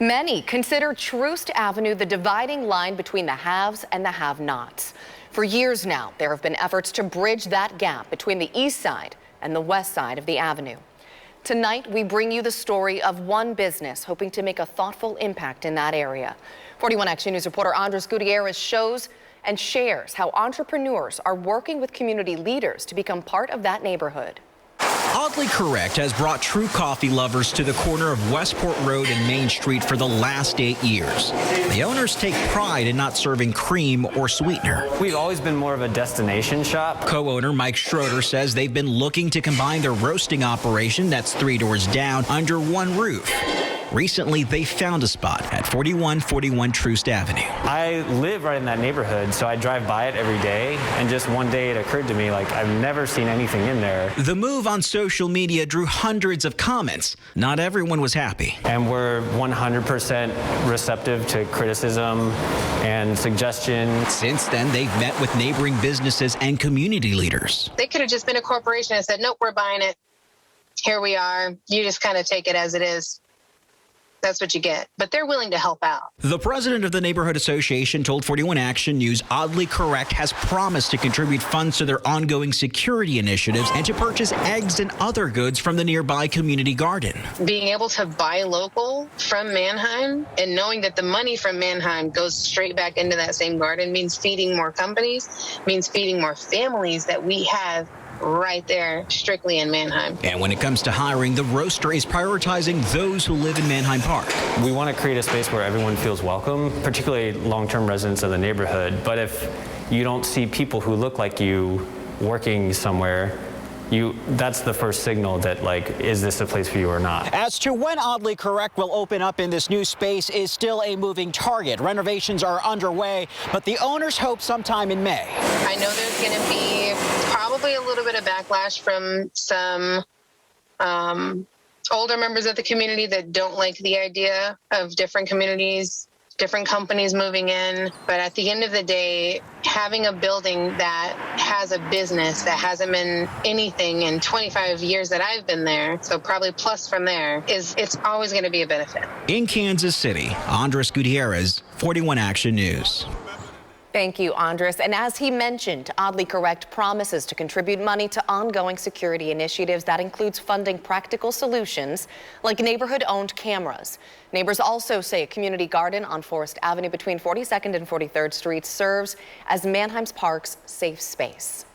Many consider Troost Avenue the dividing line between the haves and the have-nots. For years now, there have been efforts to bridge that gap between the east side and the west side of the avenue. Tonight, we bring you the story of one business hoping to make a thoughtful impact in that area. 41 Action News reporter Andres Gutierrez shows and shares how entrepreneurs are working with community leaders to become part of that neighborhood. Oddly Correct has brought true coffee lovers to the corner of Westport Road and Main Street for the last 8 years. The owners take pride in not serving cream or sweetener. We've always been more of a destination shop. Co-owner Mike Schroeder says they've been looking to combine their roasting operation, that's 3 doors down, under one roof. Recently, they found a spot at 4141 Troost Avenue. I live right in that neighborhood, so I drive by it every day, and just one day it occurred to me, like, I've never seen anything in there. The move on social media drew hundreds of comments. Not everyone was happy. And we're 100% receptive to criticism and suggestion. Since then, they've met with neighboring businesses and community leaders. They could have just been a corporation and said, nope, we're buying it. Here we are. You just kind of take it as it is. That's what you get. But they're willing to help out. The president of the neighborhood association told 41 Action News Oddly Correct has promised to contribute funds to their ongoing security initiatives and to purchase eggs and other goods from the nearby community garden. Being able to buy local from Mannheim and knowing that the money from Mannheim goes straight back into that same garden means feeding more companies, means feeding more families that we have right there strictly in Mannheim. And when it comes to hiring, the roaster is prioritizing those who live in Mannheim Park. We want to create a space where everyone feels welcome, particularly long-term residents of the neighborhood. But if you don't see people who look like you working somewhere, that's the first signal that, like, is this a place for you or not? As to when Oddly Correct will open up in this new space is still a moving target. Renovations are underway, but the owners hope sometime in May. I know there's going to be probably a little bit of backlash from some older members of the community that don't like the idea of different communities, different companies moving in. But at the end of the day, having a building that has a business that hasn't been anything in 25 years that I've been there, so probably plus from there, it's always going to be a benefit. In Kansas City, Andres Gutierrez, 41 Action News. Thank you, Andres. And as he mentioned, Oddly Correct promises to contribute money to ongoing security initiatives. That includes funding practical solutions like neighborhood-owned cameras. Neighbors also say a community garden on Forest Avenue between 42nd and 43rd Streets serves as Mannheim's Park's safe space.